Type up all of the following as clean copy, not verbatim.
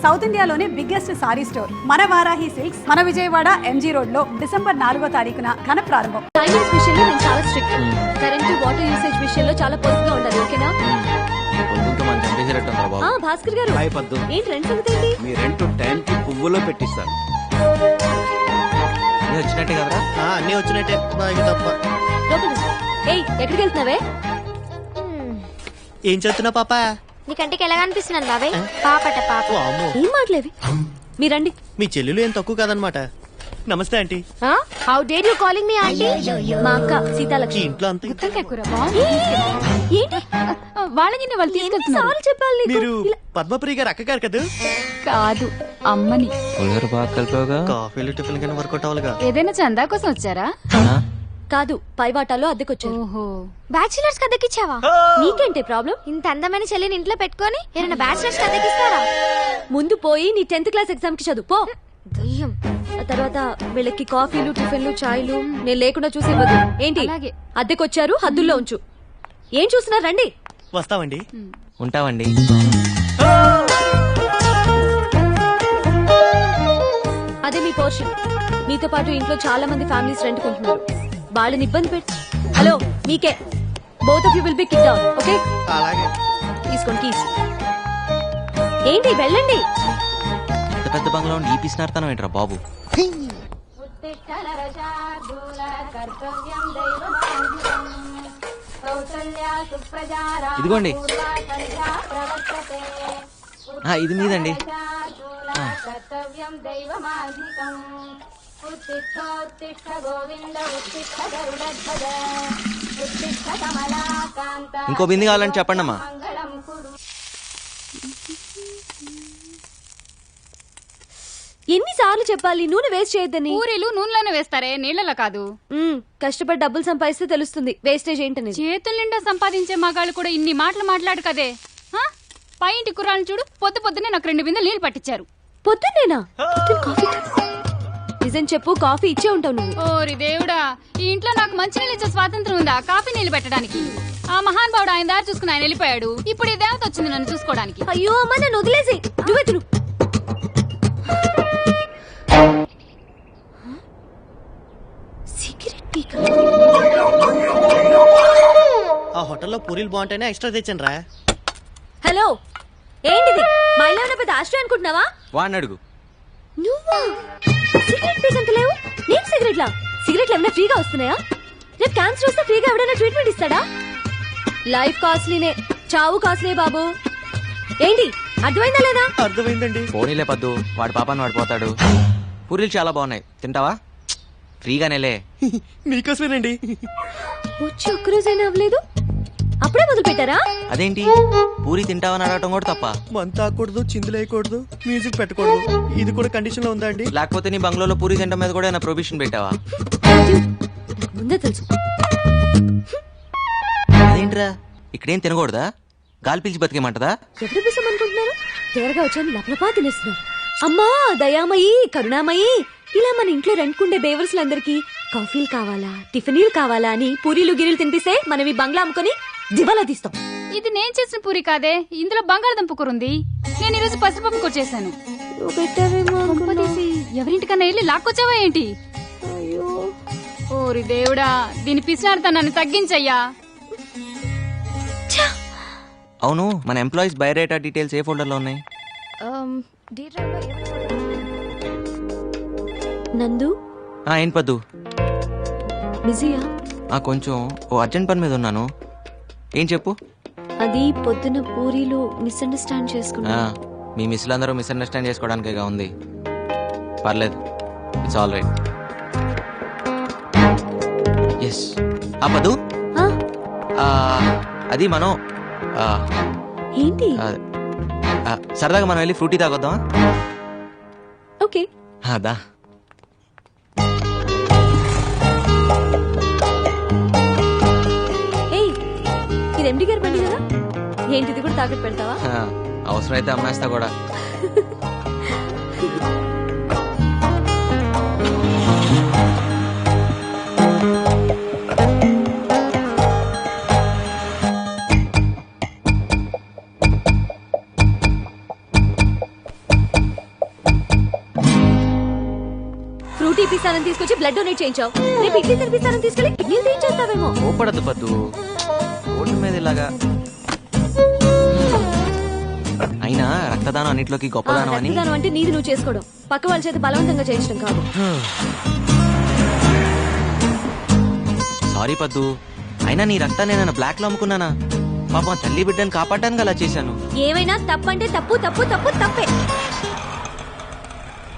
South ఇండియాలోనే biggest sorry store మన Varahi silks మన విజయవాడ ఎంజీ రోడ్ లో డిసెంబర్ 4వ తారీఖున ఘన ప్రారంభం. టైమింగ్స్ విషయంలో నేను చాలా స్ట్రిక్ట్. కరెంట్ వాటర్ యూసేజ్ విషయంలో చాలా పొదుపుగా ఉండాలి. ఓకేనా? భాస్కర్ గారు ఏంటి రెంట్ సంగతి ఏంటి? మీ రెంట్ టైం కి పువ్వులో పెట్టిస్తారు. వచ్చినట్టే కదరా? అన్ని వచ్చినట్టే తప్ప. ఏయ్ ఎక్కడికి వెళ్తున్నావే? ఏం చదువుతున్నా పాప? నీ కంటికి ఎలా కనిపిస్తున్నాను బాబాయ్? పాపట పాప. ఏం మాట్లేవి మీరండి. మీ చెల్లెలు ఏం తక్కువ కాదనమాట. నమస్తే aunty. How dare you calling me aunty? మా అక్క ఈ సీతాలక్ష్మి. ఇంట్లో అంత ఏంటి వాళ్ళని వాళ్ళు తీసుకెళ్తున్నారు చెప్పాలి నీకు. మీరు పద్మప్రియ గారు అక్క గారు కదా? కాదు అమ్మని. బాగా కలిపావుగా. కాఫీలు టిఫిన్ కానీ వర్కౌట్ అవ్వాలిగా. ఏదైనా చందా కోసం వచ్చారా? కాదు పై వాటాలో అద్దెకొచ్చారు. ఓహో బ్యాచిలర్స్ కదకిచ్చావా? నీకేంటి ప్రాబ్లం? ఇంత అందమైన చెల్లిని ఇంట్లో పెట్టుకొని ఏమైనా బ్యాచిలర్స్ కదకిస్తారా? ముందు పోయి నీ 10th క్లాస్ ఎగ్జామ్ కి చదువు పో. దయ్యం. ఆ తర్వాత వీళ్ళకి కాఫీలు టిఫిన్లు చాయ్లు నేను లేకుండా చూసి ఇవ్వదు. ఏంటి అలాగే. అద్దెకొచ్చారు హద్దుల్లో ఉంచు. ఏం చూస్తున్నారు రండి. వస్తామండి. ఉంటావండి. అదే మీ పోర్షన్. మీతో పాటు ఇంట్లో చాలా మంది ఫ్యామిలీస్ రెంట్ కొంటున్నారు. వాళ్ళని ఇబ్బంది పెట్టి హలో మీకే both of you will be kick down. Okay అలాగే. తీసుకోండి కీస్. ఏంటి వెళ్ళండి. పెద్ద పెద్ద బంగ్లా ఉండి ఈ పిసినార్తనం ఏంట్రా బాబు? ఇదిగోండి. ఇది మీదండి. ఇంకో బింది కావాలని చెప్పండి అమ్మా. ఎన్నిసార్లు చెప్పాలి నూనె వేస్ట్ చేయొద్దని? పూరీలు నూనెలోనే వేస్తారే, నీళ్ళలో కాదు. కష్టపడి డబ్బులు సంపాదిస్తే తెలుస్తుంది వేస్టేజ్ ఏంటనేది. చేతుల నిండా సంపాదించే మగాళ్ళు కూడా ఇన్ని మాటలు మాట్లాడు కదే. పై ఇంటి కుర్రాలను చూడు, పొద్దునే నాకు 2 బిందెలు నీళ్లు పట్టించారు. పొద్దున్నేనా? నిజం చెప్పు, కాఫీ ఇచ్చే ఉంటావు నువ్వు. ఓరి దేవుడా, ఈ ఇంట్లో నాకు మంచి నీళ్ళు ఇచ్చే స్వాతంత్రం ఉందా కాఫీ నీళ్లు పెట్టడానికి? ఆ మహాన్ బావుడు ఆయన దారి చూసుకుని ఆయన వెళ్ళిపోయాడు. ఇప్పుడు ఈ దేవత వచ్చింది నన్ను చూసుకోవడానికి. అయ్యో అమ్మ నన్ను వదిలేసి నువ్వే తిను. ఆ హోటల్లో పూరీలు బాగుంటాయనే ఎక్స్ట్రా తెచ్చాను రా. హలో ఏంటిది? మా ఇల్లు ఏమైనా పెద్ద ఆశ్రయం అనుకుంటున్నావా? వాడిని అడుగు. నువ్వా? సిగరెట్ పేషెంట్ లేవు. నేను సిగరెట్లా? సిగరెట్లు ఏమైనా ఫ్రీగా వస్తున్నాయా? రేపు క్యాన్సర్ వస్తే ఫ్రీగా ఎవడైనా ట్రీట్మెంట్ ఇస్తాడా? లైఫ్ కాస్ట్లీనే, చావు కాస్ట్లీ బాబు. ఏంటి అర్థమైందా లేదా? అర్థమైందండి. పోనీలే పద్దు, వాడి పాపాన్ని వాడు పోతాడు. పూరీలు చాలా బాగున్నాయి, తింటావా? ఫ్రీగానేలే. మీకోసమేనండి. వచ్చి ఒక్కరోజైనా అవ్వలేదు, అప్పుడే మొదలు పెట్టారా? అదేంటి పూరి తింటావని అడగటం కూడా తప్ప? మంత ఆకూడదు, చిందులేయకూడదు, మ్యూజిక్ పెట్టకూడదు. ఇది కూడా కండిషన్ లో ఉందా అండి? లేకపోతే నీ బంగ్లాలో పూరి తింటం మీద కూడా ప్రొబిషన్ పెట్టావా? ముందే తెలుసు. అదేంట్రా ఇక్కడేం తినకూడదా? గాలి పీల్చి బతికేమంటదా? ఎప్పుడు పిసం అనుకుంటున్నారు? తేరగా వచ్చాను లపలపా తినేస్తున్నారు. అమ్మా దయామయి కరుణామయి, ఇలా మన ఇంట్లో రెంట్కుండే బేవర్స్లందరికీ కాఫీలు కావాలా టిఫిన్లు కావాలా అని పూరీలు గిరీలు తినిపిస్తే మనం ఈ బంగ్లా అమ్ముకొని దివాలా తీస్తాం. ఇది నేను చేసిన పూరి కాదే, ఇందులో బంగాళదుంప కూర ఉంది. నేను ఈరోజు పసిపప్పు కూర చేశాను. ఎవరింటికన్నా వెళ్ళి లాక్కొచ్చావా ఏంటి? ఓరి దేవుడా, దీని పిసినార్తనాన్ని తగ్గించయ్యా. అవును, మన ఎంప్లాయీస్ బయోడేటా డీటెయిల్స్ ఏ ఫోల్డర్ లో ఉన్నాయి? నందు ఏంటి పద్దు? బిజీయా? కొంచెం ఓ అర్జెంట్ పని మీద ఉన్నాను. ఏం చెప్పు. అది పొద్దున పూరీలు మిస్అండర్స్టాండ్ చేసుకున్నా. మీ మిస్లు అందరూ మిస్అండర్స్టాండ్ చేసుకోవడానికేగా ఉంది. పర్లేదు, ఇట్స్ ఆల్ రైట్. ఎస్ పద్దు, అది మనం ఏంటి సరదాగా మనం వెళ్ళి ఫ్రూటీ తాగొద్దామా? ఓకే అదా. ఇది ఎండి గారి బండి కదా, ఏంటిది కూడా తాకట్టు పెడతావా? అవసరమైతే అమ్మేస్తా కూడా. స్కూటీ ఇప్పిస్తానని తీసుకొచ్చి బ్లడ్ డొనేట్ చేయించావు. రేపు ఇడ్లీ తినిపిస్తానని తీసుకెళ్లి కిడ్నీలు తీయించేస్తావేమో. కోపడద్దు పద్దు, ఓటు మీద ఇలాగా. అయినా రక్తదానం అన్నిట్లోకి గొప్పదానం అని. రక్తదానం అంటే నీది నువ్వు చేసుకోవడం, పక్క వాళ్ళ చేత బలవంతంగా చేయించడం కాదు. సారీ పద్దు, అయినా నీ రక్తాన్ని నేను బ్లాక్ లో అమ్ముకున్నానా? పాపం తల్లి బిడ్డను కాపాడడానికి అలా చేశాను. ఏమైనా తప్పంటే తప్పు తప్పు తప్పు తప్పే.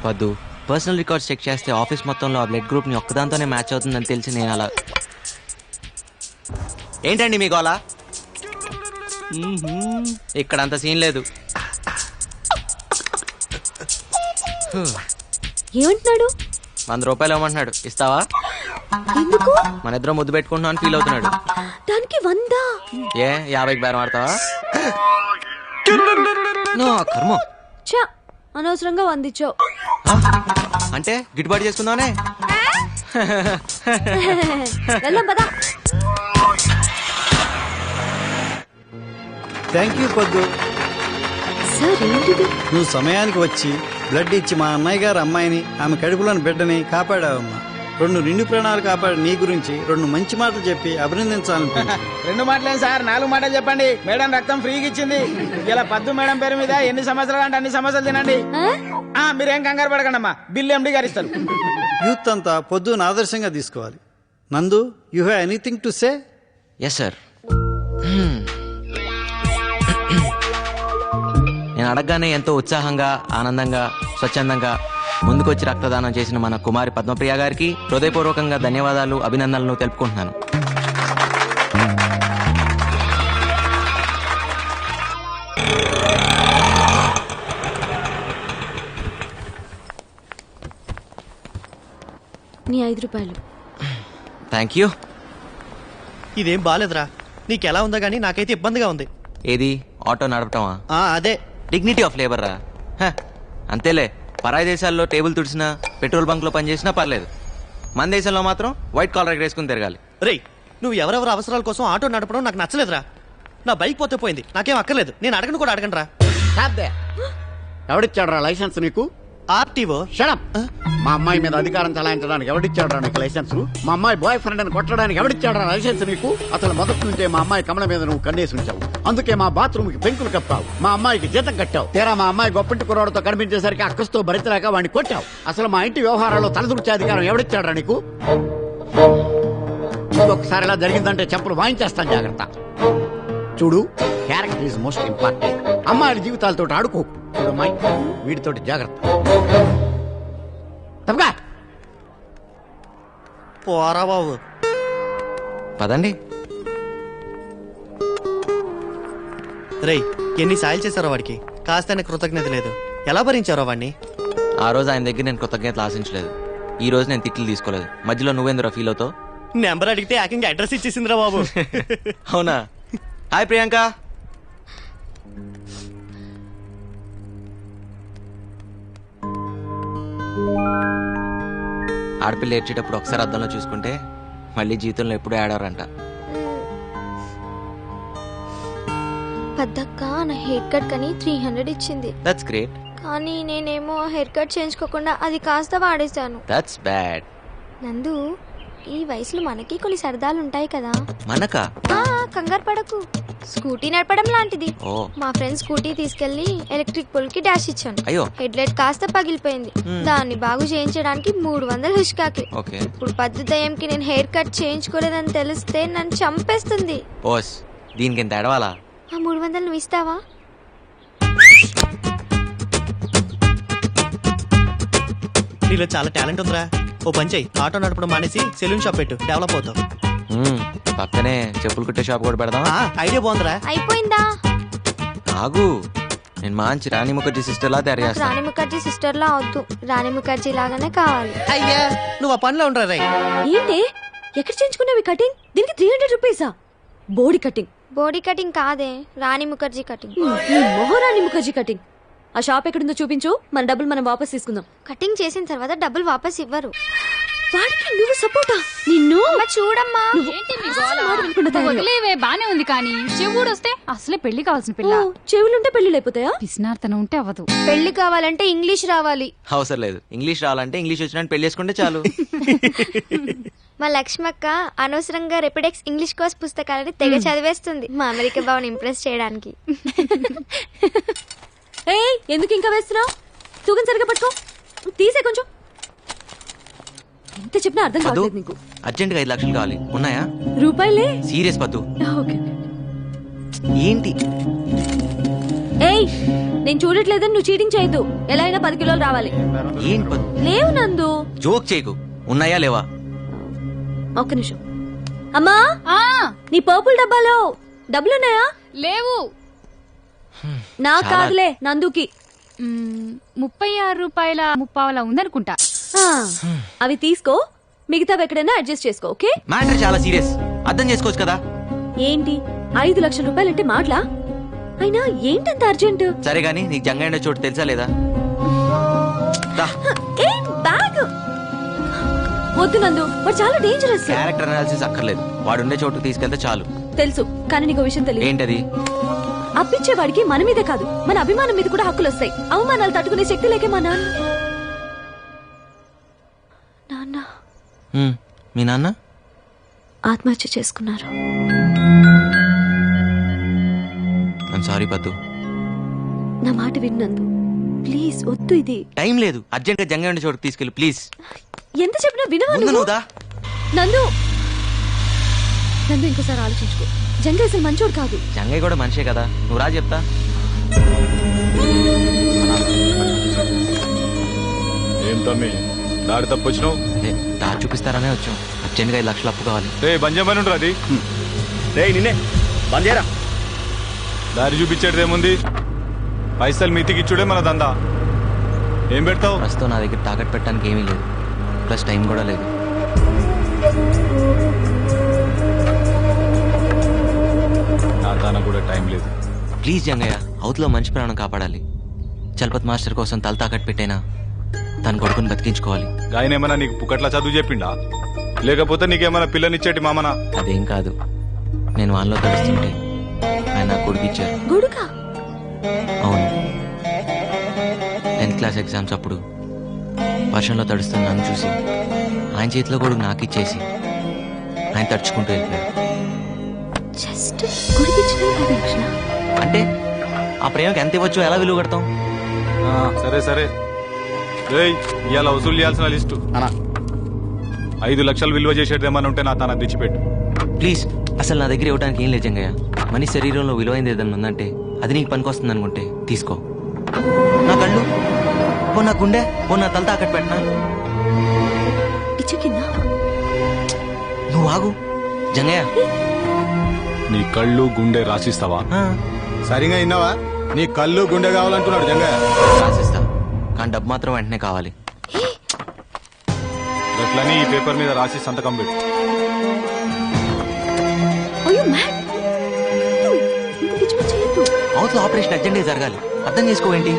పద్దు, పర్సనల్ రికార్డ్స్ చెక్ చేస్తే ఆఫీస్ మొత్తంలో ఆ బ్లడ్ గ్రూప్ ని ఒక్కదాంతోనే మ్యాచ్ అవుతుందని తెలిసి నేను అలా. ఏంటండి మీ గోలా? ఇక్కడ అంత సీన్ లేదు. ఏమంటున్నాడు? 100 రూపాయలు ఇవ్వమంటున్నాడు, ఇస్తావా? ఎందుకు? మన ఇద్దరం ముద్దు పెట్టుకుంటున్నాం అని ఫీల్ అవుతున్నాడు. దానికి 100? ఏ 50కి బేరం ఆడతావా? నో కర్మ. చా, అనవసరంగా 100 ఇచ్చావు. అంటే గిట్టుబాటు చేసుకుందామనే. వెళ్దాం పదా. థ్యాంక్ యూ పొద్దు. సార్ ఏంటిది? నువ్వు సమయానికి వచ్చి బ్లడ్ ఇచ్చి మా అన్నయ్య గారు అమ్మాయిని, ఆమె కడుపులోని బిడ్డని కాపాడావమ్మా. 2 నిండు ప్రాణాలు కాపాడి నీ గురించి 2 మంచి మాటలు చెప్పి అభినందించాలనుకుంటున్నా. 2 మాటలేం సార్, 4 మాటలు చెప్పండి. మేడం రక్తం ఫ్రీగా ఇచ్చింది. ఇలా పద్దు మేడం పేరు మీద ఎన్ని సమస్యలు అంటే అన్ని సమస్యలు తినండి. మీరేం కంగారు పడకండి అమ్మా, బిల్లు ఎండి గారు ఇస్తారు. యూత్ అంతా పొద్దును ఆదర్శంగా తీసుకోవాలి. Nandu, you have anything to say? Yes sir. నేను అడగగానే ఎంతో ఉత్సాహంగా, ఆనందంగా, స్వచ్ఛందంగా ముందుకొచ్చి రక్తదానం చేసిన మన కుమారి పద్మప్రియ గారికి హృదయపూర్వకంగా ధన్యవాదాలు, అభినందనలు తెలుపుకుంటున్నాను. నీ 5 రూపాయలు. Thank you. ఇదేం బాలేదురా. నీకెలా ఉందో గానీ నాకైతే ఇబ్బందిగా ఉంది. ఏది ఆటో నడపటమా? అదే డిగ్నిటీ ఆఫ్ లేబర్ రా. అంతేలే, పరాయి దేశాల్లో టేబుల్ తుడిసినా, పెట్రోల్ బంక్ లో పనిచేసినా పర్లేదు. మన దేశంలో మాత్రం వైట్ కాలర్ వేసుకుని తిరగాలి. రేయ్, నువ్వు ఎవరెవరి అవసరాల కోసం ఆటో నడపడం నాకు నచ్చలేదురా. నా బైక్ పోతే పోయింది, నాకేం అక్కర్లేదు. నేను అడగను కూడా అడగను రా. ఎవడిచ్చాడు రా లైసెన్స్ నీకు? ఆర్టీఓ. షడప్. మా అమ్మాయి మీద అధికారం చలాయించడానికి ఎవడిచ్చాడు రా నీకు లైసెన్స్? మా అమ్మాయి బాయ్ ఫ్రెండ్ అని కొట్టడానికి ఎవడిచ్చాడు రా లైసెన్స్ నీకు? అసలు మొదటి నుంచే మా అమ్మాయి కమల మీద నువ్వు కన్నేసి ఉంచావు. అందుకే మా బాత్రూమ్ కి పెంకులు కప్పావు, మా అమ్మాయికి జీతం కట్టావు. తీరా మా అమ్మాయి గొప్పంటి కుర్రాడితో కనిపించేసరికి అక్కస్తో భరించలేక వాడిని కొట్టావు. అసలు మా ఇంటి వ్యవహారాల్లో తలదూర్చే అధికారం ఎవడిచ్చాడు రా నీకు? ఇంకొకసారి ఇలా జరిగిందంటే చెప్పులు వాయించేస్తాను, జాగ్రత్త. చూడు, క్యారెక్టర్ ఈజ్ మోస్ట్ ఇంపార్టెంట్. అమ్మాయిల జీవితాలతో ఆడుకో. అమ్మాయి వీటితోటి జాగ్రత్త. తప్పగా పోరా బాబు. పదండి. రేయ్, ఎన్ని సాయాలు చేశారో వాడికి, కాస్త కృతజ్ఞత లేదు. ఎలా భరించారో వాడిని? ఆ రోజు ఆయన దగ్గర నేను కృతజ్ఞతలు ఆశించలేదు. ఈ రోజు నేను తిట్లు తీసుకోలేదు. మధ్యలో నువ్వెందురా ఫీల్ అవుతావు? నెంబర్ అడిగితే ఏకంగా అడ్రస్ ఇచ్చేసిందిరా బాబు. అవునా? హాయ్ ప్రియాంక. ఆడపిల్ల ఏడ్చేటప్పుడు ఒకసారి అద్దంలో చూసుకుంటే మళ్ళీ జీవితంలో ఎప్పుడూ ఆడారంట. పెద్దక్క నా హెయిర్ కట్ కని 300 ఇచ్చింది. That's great. కానీ నేనేమో హెయిర్ కట్ చేయించుకోకుండా అది కాస్త వాడేశాను. That's bad. నందు, ఈ వయసులో మనకి కొన్ని సరదాలు ఉంటాయి కదా. మనకా? కంగారు పడకు, స్కూటీ నడపడం లాంటిది. ఓ. మా ఫ్రెండ్ స్కూటీ తీసుకెళ్లి ఎలక్ట్రిక్ పోల్ కి డాష్ ఇచ్చాను. అయ్యో. హెడ్ లైట్ కాస్త పగిలిపోయింది. దాన్ని బాగు చేయించడానికి 300 హుష్కాకి. ఓకే. ఇప్పుడు పద్దు దయ్యంకి నేను హెయిర్ కట్ చేయించుకోలేదని తెలిస్తే నన్ను చంపేస్తుంది. ఓస్, దీనికి ఎంత ఎడవాలా? ఆ 300 నువ్వు ఇస్తావా? నీలో చాలా టాలెంట్ ఉందిరా. ఓ పని చెయ్యి, ఆటో నడపడం మానేసి సెలూన్ షాప్ పెట్టు, డెవలప్ అవుతావు. పక్కనే చెప్పులు కుట్టే షాప్ కూడా పెడదామా? ఐడియా బాగుందిరా. అయిపోయిందా? ఆగు, నేను మంచి రాణి ముఖర్జీ సిస్టర్ లా తయారు చేస్తాను. రాణి ముఖర్జీ సిస్టర్ లా అవద్దు, రాణి ముఖర్జీ లాగానే కావాలి. అయ్యా, నువ్వు ఆ పనిలో ఉండరా రే. ఏంటి ఎక్కడ చేయించుకున్నావి కటింగ్? దీనికి 300 రూపీసా? బోడీ కటింగ్. బాడీ కటింగ్ కాదే, రాణి ముఖర్జీ కటింగ్. ఈ మహారాణి ముఖర్జీ కటింగ్. ఆ షాప్ ఎక్కడుందో చూపించు, మన డబ్బులు మనం వాపస్ తీసుకుందాం. కటింగ్ చేసిన తర్వాత డబ్బులు వాపస్ ఇవ్వరు. వాడికి నువ్వు సపోర్టా? నిన్ను అమ్మ చూడమ్మా. ఏంటి మీ గోల? మాట వినకుండా తయారయ్యావు. వదిలేవే బానే ఉంది కానీ చెవుడు వస్తే అసలే పెళ్లి కావాల్సిన పిల్ల. ఓ, చెవులుంటే పెళ్లి అయిపోతాయా? పిసినార్తనం ఉంటే అవ్వదు. పెళ్లి కావాలంటే ఇంగ్లీష్ రావాలి. అవసరం లేదు, ఇంగ్లీష్ రావాలంటే ఇంగ్లీష్ వచ్చినట్టు పెళ్లి చేసుకుంటే చాలు. మా లక్ష్మక్క అనవసరంగా రెపిడెక్స్ ఇంగ్లీష్ కోర్స్ పుస్తకాలని తెగ చదివేస్తుంది మా అమెరికా బావని ఇంప్రెస్ చేయడానికి. ఏయ్, ఎందుకు ఇంకా వేస్తున్నావు? తూగం సరిగా పట్టుకో, తీసే కొంచెం. ఎంత చెప్పినా అర్థం పద్దు, కావట్లేదు నీకు. అర్జెంట్గా 5 లక్షలు కావాలి, ఉన్నాయా? రూపాయలే. సీరియస్ పద్దు. ఓకే. ఏంటి? ఏయ్, నేను చూడట్లేదని నువ్వు చీటింగ్ చేయొద్దు. ఎలా అయినా 10 కిలోలు రావాలి. ఏంటి పద్దు? లేవు నందు. జోక్ చేయకు, ఉన్నాయా లేవా? ఒక్క నిమిషం. అమ్మా, ఆ నీ పర్పుల్ డబ్బాలో డబ్బులున్నాయా? లేవు. నా చాలా. కాదులే, నందుకి. 36 రూపాయల 30 ఉందనుకుంటా. ఆ, అవి తీసుకో, మిగతావి ఎక్కడైనా అడ్జస్ట్ చేసుకో. ఓకే? మ్యాటర్ చాలా సీరియస్, అర్థం చేసుకోవచ్చు కదా. ఏంటి 5 లక్షల రూపాయలంటే మాటలా? అయినా ఏంటంత అర్జెంట్? సరే గానీ నీకు జంగండే చోటు తెలుసా లేదా? దా. ఏం బ్యాగ్ వద్దు నందు, వాడు చాలా డేంజరస్. క్యారెక్టర్ అనాలిసిస్ అక్కర్లేదు, వాడుండే చోటుకు తీసుకెళ్తే చాలు. తెలుసు, కానీ నీకు విషయం తెలియదు. ఏంటది? అప్పిచ్చేవాడికి మన మీదే కాదు, మన అభిమానం మీద కూడా హక్కులు వస్తాయి. అవమానాలు తట్టుకునే శక్తి లేకే మా నాన్న. మీ నాన్న ఆత్మహత్య చేసుకున్నారు. ఐమ్ సారీ పద్దు. నా మాట విన్నందు, ప్లీజ్ వద్దు. ఇది టైం లేదు, అర్జెంట్ గా జంగండే చోటుకు తీసుకెళ్ళి ప్లీజ్. ఎంత చెప్పినా వినవా ముందు నువ్వు? నువ్వు దా. నందు, నందు ఇంకోసారి ఆలోచించుకో. జంగ అసలు మంచోడు కాదు. జంగయ్య కూడా మనిషే కదా, నువ్వు రా చెప్తా. ఏం తమ్మి దారి తప్పొచ్చినావు? దారి చూపిస్తారనే వచ్చాం. అర్జెంట్ గా 5 లక్షలు అప్పు కావాలి. రే బంజమని ఉండరు అది. రే నిన్నే బందేరా. దారి చూపించేది ఏముంది? పైసలు మీతికి ఇచ్చుడే మన దందా. ఏం పెడతావు? ప్రస్తుతం నా దగ్గర తాకట్టు పెట్టడానికి ఏమీ లేదు, ప్లస్ టైం కూడా లేదు. నా దాన కూడా టైం లేదు. ప్లీజ్ జంగయ్య, అవతలో మంచి ప్రాణం కాపాడాలి. చలపత్ మాస్టర్ కోసం తల తాకట్టు పెట్టైనా తన కొడుకుని బతికించుకోవాలి. ఆయన ఏమన్నా నీకు పుకట్లా చదువు చెప్పిండా, లేకపోతే నీకేమన్నా పిల్లనిచ్చేటి మామనా? అదేం కాదు, నేను వాన్లో తడుస్తుంటే ఆయన నాకు కొడుకు ఇచ్చారు. గొడుకా? అవును, 10th క్లాస్ ఎగ్జామ్స్ అప్పుడు వర్షంలో తడుస్తున్న నన్ను చూసి ఆయన చేతిలో కొడుకు నాకు ఇచ్చేసి ఆయన తడుచుకుంటూ వెళ్ళిపోయాడు. జస్ట్ గుడికిచ్చిన 5 లక్షల అంటే ఆ ప్రేమకి ఎంత ఇవ్వచ్చో ఎలా విలువ కడతాం? సరే సరే, ఇవాళ వసూలు చేయాల్సిన లిస్టు 5 లక్షలు విలువ చేసేది ఏమన్నా ఉంటే నా తన తెచ్చిపెట్టు ప్లీజ్. అసలు నా దగ్గర ఇవ్వడానికి ఏం లేదు జంగయ్య. మనిషి శరీరంలో విలువైంది ఏదన్నా ఉందంటే అది నీకు పనికొస్తుంది అనుకుంటే తీసుకో. నా కళ్ళు ఓ, నా గుండె ఓ, నా తల తాకట్టు పెట్టినా. ఇచ్చకిందా? నువ్వు ఆగు జంగయ్య. నీ కళ్ళు గుండె రాసిస్తావా? సరిగా విన్నావా? నీ కళ్ళు గుండె కావాలంటున్నాడు జంగయ్య. రాసిస్తా, కానీ డబ్బు మాత్రం వెంటనే కావాలి. అట్లని ఈ పేపర్ మీద రాసి సంతకం పెట్టు. అవతల ఆపరేషన్ అర్జెంట్గా జరగాలి, అర్థం చేసుకోవేంటి?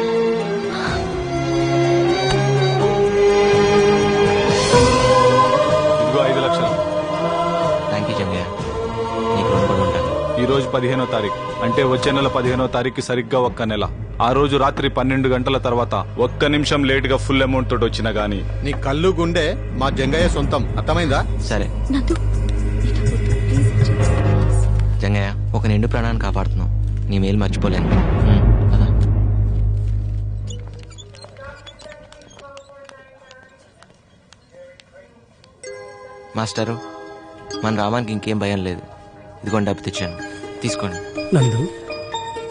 ఇదిగో 5 లక్షలు. థ్యాంక్ యూ జంగయ్య, నీకు రుణపడి ఉంటాను. ఈ రోజు 15వ తారీఖు, అంటే వచ్చే నెల 15వ తారీఖు సరిగ్గా 1 నెల. ఆ రోజు రాత్రి 12 గంటల తర్వాత 1 నిమిషం లేట్ గా ఫుల్ అమౌంట్ తోటి వచ్చినా గానీ నీ కళ్ళు గుండె మా జంగయ్య సొంతం, అర్థమైందా? సరే జంగయ్య, ఒక నిండు ప్రాణాన్ని కాపాడుతున్నావు, నీ మేలు మర్చిపోలేను. కదా మాస్టరు, మన రామానికి ఇంకేం భయం లేదు. ఇదిగోండి డబ్బు తెచ్చాను, తీసుకోండి. నందు,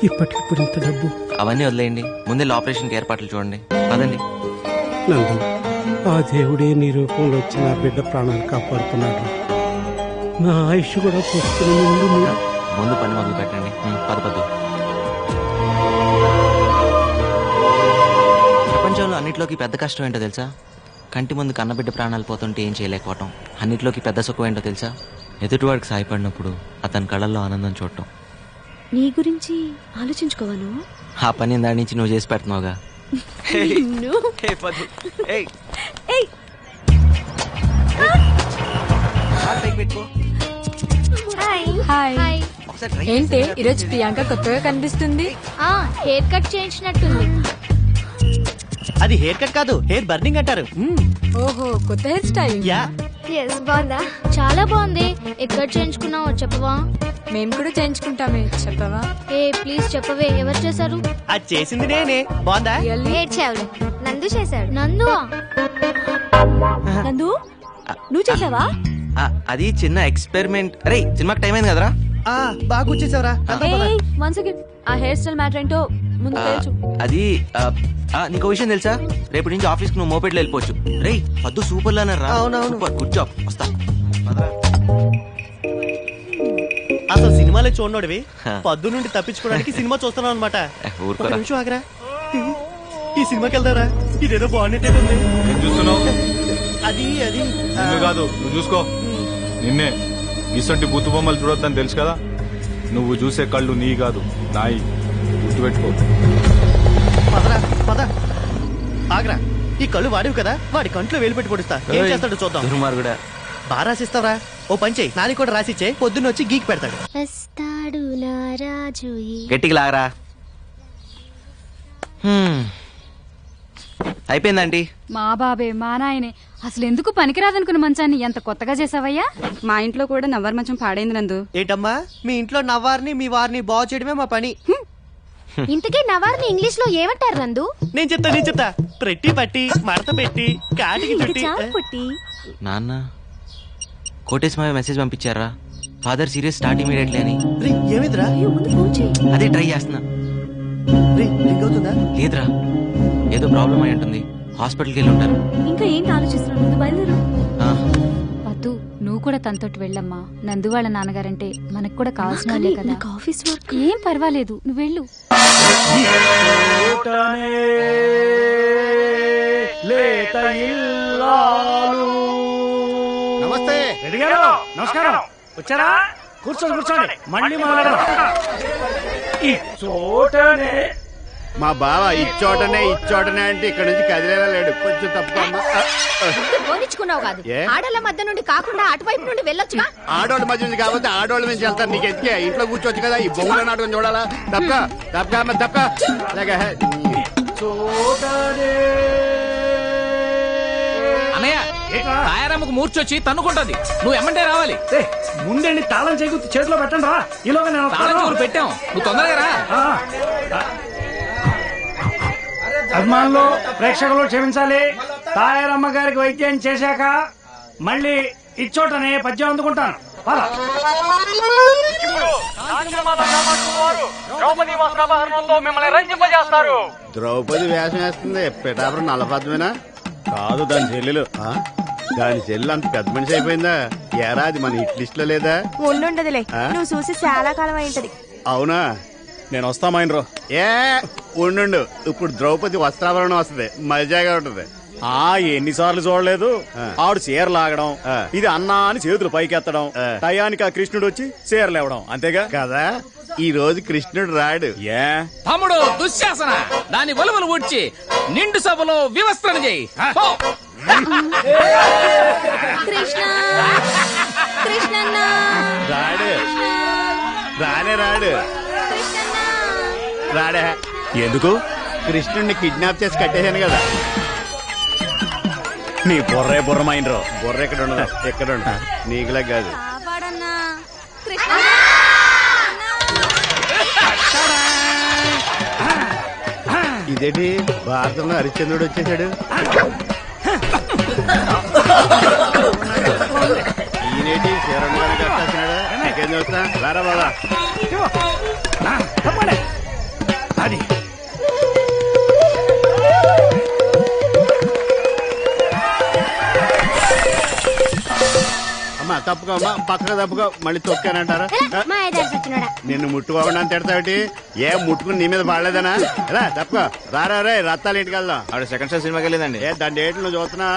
ఇప్పటికిప్పుడు ఇంత డబ్బు? అవన్నీ వదిలేయండి, ముందే ఆపరేషన్కి ఏర్పాట్లు చూడండి. అదండి నందు, ఆ దేవుడే నీ రూపంలో వచ్చి నా బిడ్డ ప్రాణాలు కాపాడుతున్నాడు. నా ఆయుష్ కూడా పోస్తున్న ముందు పని మొదలు పెట్టండి. పద. ప్రపంచంలో అన్నిట్లోకి పెద్ద కష్టం ఏంటో తెలుసా? కంటి ముందు కన్నబిడ్డ ప్రాణాలు పోతుంటే ఏం చేయలేకపోవటం. అన్నిట్లోకి పెద్ద సుఖం ఏంటో తెలుసా? ఎదుటివాడికి సాయపడినప్పుడు అతని కళ్ళల్లో ఆనందం చూడటం. నీ గురించి ఆలోచించుకోవాను. ఆ పని దాని నుంచి నువ్వు చేసి పెడుతున్నావుగా. పెట్టుకో. హాయ్ ఒకసారి try ఏంటి చేసి ఈరోజు ప్రియాంక కొత్తగా కనిపిస్తుంది? హెయిర్ కట్ చేయించినట్టుంది. అది హెయిర్ కట్ కాదు, హెయిర్ బర్నింగ్ అంటారు. ఓహో, కొత్త హెయిర్ స్టైల్. యా, ఎస్, బాగుందా? చాలా బాగుంది. ఎక్కడ చేయించుకున్నావు చెప్పవా? మేము కూడా చేయించుకుంటామే, చెప్పవా? ఏ ప్లీజ్ చెప్పవే, ఎవరు చేశారు? అది చేసింది నేనే. బాగుందా? ఏడ్చావులే, నందు చేశాడు. నందువా? నందు, నువ్వు చేసావా? అది చిన్న ఎక్స్పెరిమెంట్. అరే సినిమాకి టైం అయింది కదరా. బాగా కూర్చేసావరా? వన్ సెకండ్, ఆ హెయిర్ స్టైల్ మ్యాటర్ ఏంటో ముందు తెలుసు. అది నీకు విషయం తెలుసా? రేపటి నుంచి ఆఫీస్ కి నువ్వు మోపెట్లో వెళ్ళిపోవచ్చు. రే పద్దు సూపర్ లానర్ రా. అవునవును. Super, good job. వస్తా. అసలు సినిమాలే చూడనోడివి పద్దు నుండి తప్పించుకోవడానికి సినిమా చూస్తున్నావు అనమాట. ఊరుకోరా. నిమిషం ఆగరా, ఈ సినిమాకి వెళ్తారా? ఇదేదో బాగున్నట్టే ఉంది. ఏం చూస్తున్నావు? అది అది నిన్ను కాదు, నువ్వు చూసుకో. నిన్నే. ఇసంటి బుత్తు బొమ్మలు చూడొద్దని తెలుసు కదా. నువ్వు చూసే కళ్ళు నీ కాదు, నాయి. గుర్తుపెట్టుకో. పదరా పద. ఆగరా, ఈ కళ్ళు వాడివి కదా, వాడి కంట్లో వేలు పెట్టి పొడుస్తా. ఏం చేస్తాడు చూద్దాం. దుర్మార్గుడా. బాగా రాసిస్తావరా? ఓ పని చెయ్యి, నాది కూడా రాసిచ్చే. పొద్దున్న వచ్చి గీకి పెడతాడు. వస్తాడు నా రాజు. గట్టిగా లాగరా. అయిపోయిందండి. మా బాబే మా నాయనే అసలు ఎందుకు పనికిరాదనుకున్న మంచాన్ని ఎంత కొత్తగా చేసావయ్యా? మా ఇంట్లో కూడా నవ్వర్ మంచం పాడైంది నందు. ఏంటమ్మా, మీ ఇంట్లో నవ్వారిని మీ వారిని బాగు చేయడమే మా పని. ఇంతకీ నవార్ని ఇంగ్లీష్ లో ఏమంటారు నందు? నేను చెప్తా. ప్రెట్టి పట్టి, మడత పెట్టి, కాటికి చుట్టి. నాన్న కోటేశ్వర మెసేజ్ పంపించారా? ఫాదర్ సీరియస్, స్టార్ట్ ఇమీడియట్లీ అని. ఏమిద్రా? అదే ట్రై చేస్తున్నా. రింగ్ అవుతుందా? లేదురా, ఏదో ప్రాబ్లం అయి ఉంటుంది. హాస్పిటల్కి వెళ్ళి ఉంటారు. ఇంకా ఏంటి ఆలోచిస్తున్నావు? ముందు బయలుదేరు. పద్దు, నువ్వు కూడా తనతోటి వెళ్ళమ్మా. నందు వాళ్ళ నాన్నగారంటే మనకు కూడా కావాల్సిన వాళ్ళే కదా. Office work. ఏం పర్వాలేదు, నువ్వు వెళ్ళు. నమస్తే. నమస్కారం. వచ్చారా? కూర్చోండి. మళ్ళీ మాట్లాడదాం. ఈ చోటనే మా బావ ఇచ్చోటనే అంటే ఇక్కడ నుంచి కదిలేలా లేడు. కొంచెం తప్పుకోమ్మా. పోనిచ్చుకున్నావు కాదు, ఏ? ఆడల మధ్య నుండి కాకుండా అటువైపు నుండి వెళ్ళొచ్చుగా. ఆడోళ్ళ మధ్య నుంచి కాబట్టి ఆడోళ్ళ నుంచి వెళ్తారు. నీకు ఎత్తికే ఇంట్లో కూర్చోవచ్చు కదా. ఈ బొమ్మల నాటకం చూడాలా? తప్పక అన్నయ్య, తాయారమ్మకు మూర్చొచ్చి తన్నుకుంటది. నువ్వు ఎమ్మంటే రావాలి. ముందండి తాళం చేకూర్చి చేతిలో పెట్టండి రా. ఈలోగా నేను తాళం చెవులు పెట్టాం, నువ్వు తొందరగా రా. అభిమానులు, ప్రేక్షకులు క్షమించాలి. తాయారమ్మ గారికి వైద్యం చేశాక మళ్ళీ ఇచ్చోటనే పద్యం అందుకుంటాను. ద్రౌపది వేషం వేస్తుంది. పిఠాపురం నల్లపద్మేనా? కాదు, దాని చెల్లెలు. దాని చెల్లి అంత పెద్ద మనిషి అయిపోయిందా? ఏరాది మన హిట్ లిస్ట్ లో లేదా? ఉండుండదులే, నువ్వు చూసి చాలా కాలం అయింటది. అవునా? నేను వస్తామైనరో. ఉండు. ఇప్పుడు ద్రౌపది వస్త్రాభరణం వస్తుంది, మజాగా ఉంటది. ఎన్నిసార్లు చూడలేదు. ఆవిడ చీర లాగడం, ఇది అన్నా అని చేతులు పైకెత్తడం, టయానికి ఆ కృష్ణుడు వచ్చి చీర లేవడం, అంతేగా కదా. ఈ రోజు కృష్ణుడు రాడు. తమ్ముడు దుశ్శాసన, దాని వలువలు ఊడ్చి నిండు సభలో వివస్త్రణ చేయి. కృష్ణ, కృష్ణన్న, రాడు. రాడే. ఎందుకు? కృష్ణుడిని కిడ్నాప్ చేసి కట్టేశాను కదా. నీ బుర్రమైనరో. బుర్ర ఎక్కడ ఉండదు, ఎక్కడ ఉండదు. నీకులా కాదు. ఇదేంటి భారతంలో హరిశ్చంద్రుడు వచ్చేసాడు. ఈయనేటి శరణ్ గారు కట్టేస్తున్నాడు. నాకేం చూస్తా. రారా బాబా. అది అమ్మా తప్పుకో, అమ్మా పక్కన తప్పుకో. మళ్ళీ తొక్కానంటారా? నిన్ను ముట్టుకోకుండా తిడతావిటి? ఏం ముట్టుకుని నీ మీద పడలేదనా? ఎలా తప్పుకో. రారా రే, రత్తాలు ఇంటికి వెళ్దాం. ఆవిడ సెకండ్ షో సినిమాకి వెళ్ళిందండి. దాని డేట్లు నువ్వు చూస్తున్నా?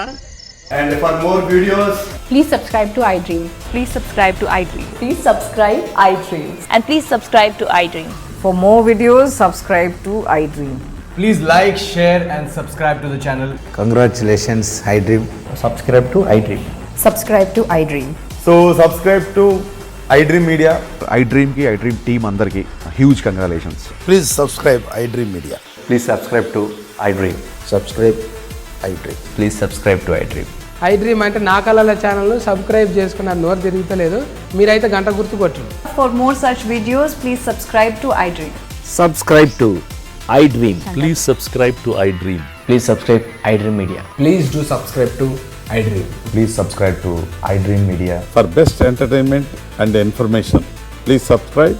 And for more videos, please subscribe to iDream. Please subscribe to iDream. Please subscribe iDream. And please subscribe to iDream. For more videos, subscribe to iDream. please like, share and subscribe to the channel. Congratulations, iDream. Subscribe to iDream. Subscribe to iDream. So subscribe to iDream Media. iDream team అందరికి huge congratulations. Please subscribe iDream Media. Please subscribe to iDream. Subscribe iDream. Please subscribe to iDream. iDream అంటే నా కళల ఛానల్ను subscribe చేసుకున్న నోరు తిరుగుతలేదు, మీరైతే గంట గుర్తు కొట్టండి. For more such videos, please subscribe to iDream. Subscribe to iDream. Please subscribe to iDream. Please subscribe iDream Media. Please do subscribe to iDream. Please subscribe to iDream Media. For best entertainment and information, please subscribe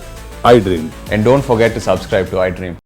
iDream. And don't forget to subscribe to iDream.